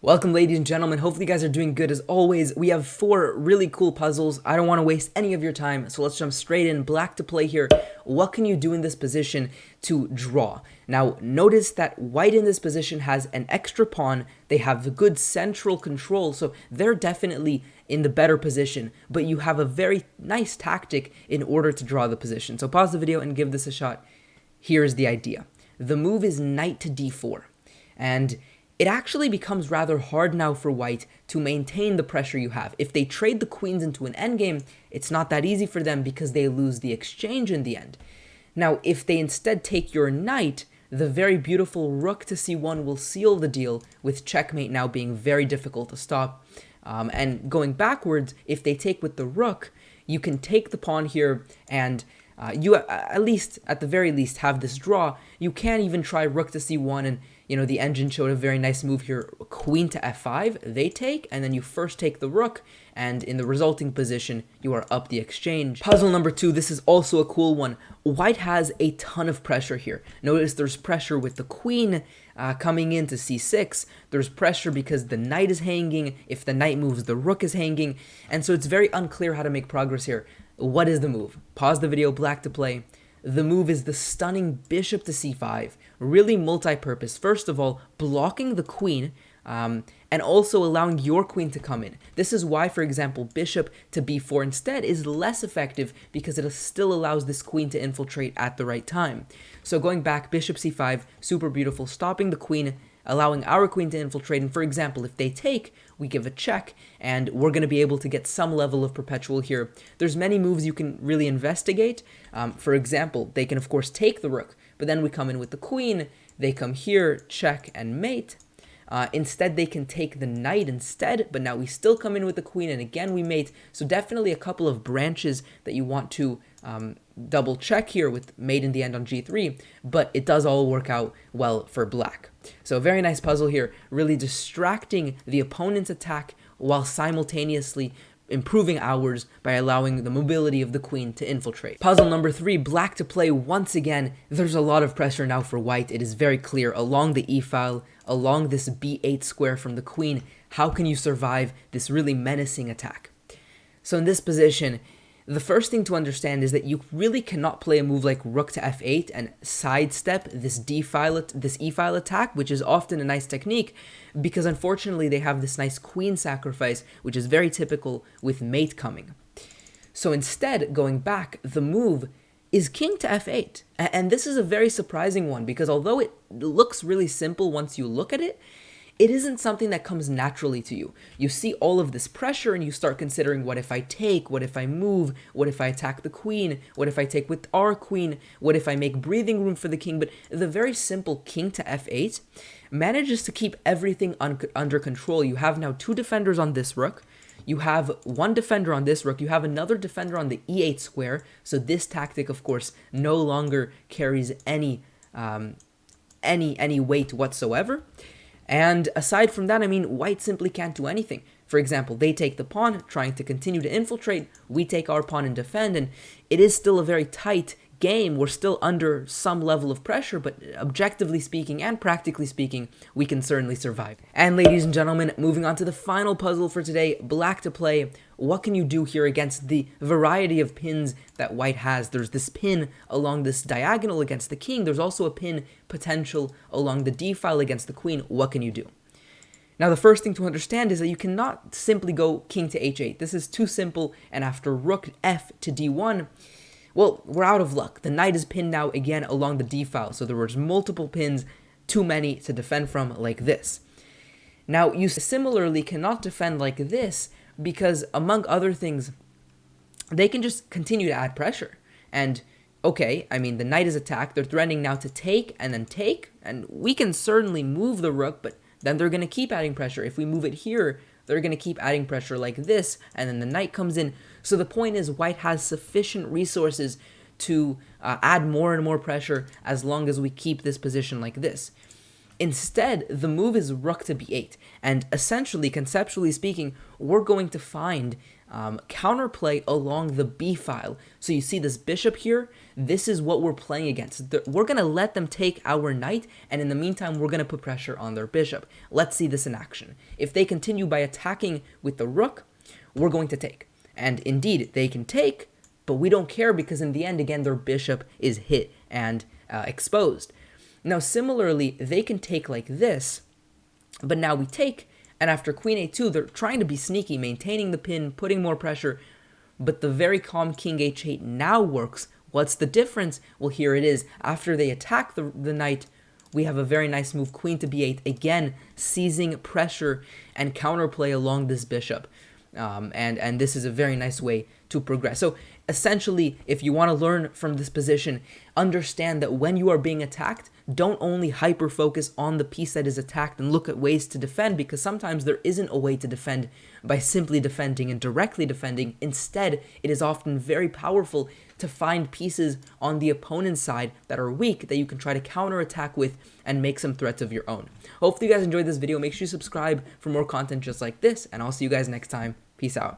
Welcome, ladies and gentlemen. Hopefully you guys are doing good. As always, we have 4 really cool puzzles. I don't want to waste any of your time, so let's jump straight in. Black to play here. What can you do in this position to draw? Now, notice that white in this position has an extra pawn. They have good central control, so they're definitely in the better position, but you have a very nice tactic in order to draw the position. So pause the video and give this a shot. Here's the idea. The move is knight to d4, and it actually becomes rather hard now for white to maintain the pressure you have. If they trade the queens into an endgame, it's not that easy for them because they lose the exchange in the end. Now, if they instead take your knight, the very beautiful rook to c1 will seal the deal, with checkmate now being very difficult to stop. And going backwards, if they take with the rook, you can take the pawn here and you at the very least have this draw. You can even try rook to c1, and the engine showed a very nice move here, queen to f5, they take, and then you first take the rook, and in the resulting position, you are up the exchange. Puzzle number 2, this is also a cool one. White has a ton of pressure here. Notice there's pressure with the queen coming into c6. There's pressure because the knight is hanging. If the knight moves, the rook is hanging, and so it's very unclear how to make progress here. What is the move? Pause the video, black to play. The move is the stunning bishop to c5, really multi-purpose. First of all, blocking the queen, and also allowing your queen to come in. This is why, for example, bishop to b4 instead is less effective, because it still allows this queen to infiltrate at the right time. So going back, bishop c5, super beautiful, stopping the queen, allowing our queen to infiltrate, and for example, if they take, we give a check, and we're going to be able to get some level of perpetual here. There's many moves you can really investigate. For example, they can of course take the rook, but then we come in with the queen, they come here, check and mate. Instead, they can take the knight instead, but now we still come in with the queen, and again we mate. So definitely a couple of branches that you want to double check here with mate in the end on g3, but it does all work out well for black. So a very nice puzzle here, really distracting the opponent's attack while simultaneously improving ours by allowing the mobility of the queen to infiltrate. Puzzle number 3, black to play once again. There's a lot of pressure now for white. It is very clear along the e file, along this b8 square from the queen. How can you survive this really menacing attack? So in this position, the first thing to understand is that you really cannot play a move like rook to f8 and sidestep this e-file attack, which is often a nice technique, because unfortunately they have this nice queen sacrifice, which is very typical with mate coming. So instead, going back, the move is king to f8. And this is a very surprising one, because although it looks really simple once you look at it, it isn't something that comes naturally to you. You see all of this pressure and you start considering, what if I take? What if I move? What if I attack the queen? What if I take with our queen? What if I make breathing room for the king? But the very simple king to f8 manages to keep everything under control. You have now 2 defenders on this rook. You have 1 defender on this rook. You have another defender on the e8 square. So this tactic, of course, no longer carries any weight whatsoever. And aside from that, white simply can't do anything. For example, they take the pawn, trying to continue to infiltrate. We take our pawn and defend, and it is still a very tight game. We're still under some level of pressure, but objectively speaking and practically speaking, we can certainly survive. And ladies and gentlemen, moving on to the final puzzle for today, black to play. What can you do here against the variety of pins that white has? There's this pin along this diagonal against the king. There's also a pin potential along the d-file against the queen. What can you do? Now, the first thing to understand is that you cannot simply go king to h8. This is too simple, and after rook f to d1, well, we're out of luck. The knight is pinned now again along the d-file, so there was multiple pins, too many to defend from like this. Now, you similarly cannot defend like this because, among other things, they can just continue to add pressure. And, okay, the knight is attacked. They're threatening now to take, and we can certainly move the rook, but then they're going to keep adding pressure. If we move it here, they're going to keep adding pressure like this, and then the knight comes in. So the point is, white has sufficient resources to add more and more pressure as long as we keep this position like this. Instead, the move is rook to b8, and essentially, conceptually speaking, we're going to find counterplay along the b file. So you see this bishop here, this is what we're playing against. We're going to let them take our knight, and in the meantime, we're going to put pressure on their bishop. Let's see this in action. If they continue by attacking with the rook, we're going to take. And indeed, they can take, but we don't care because in the end, again, their bishop is hit and exposed. Now, similarly, they can take like this, but now we take, and after queen a2, they're trying to be sneaky, maintaining the pin, putting more pressure, but the very calm king h8 now works. What's the difference? Well, here it is. After they attack the knight, we have a very nice move, queen to b8, again, seizing pressure and counterplay along this bishop. And this is a very nice way to progress. So essentially, if you want to learn from this position, understand that when you are being attacked, don't only hyper focus on the piece that is attacked and look at ways to defend, because sometimes there isn't a way to defend by simply defending and directly defending. Instead, it is often very powerful to find pieces on the opponent's side that are weak that you can try to counterattack with and make some threats of your own. Hopefully you guys enjoyed this video. Make sure you subscribe for more content just like this, and I'll see you guys next time. Peace out.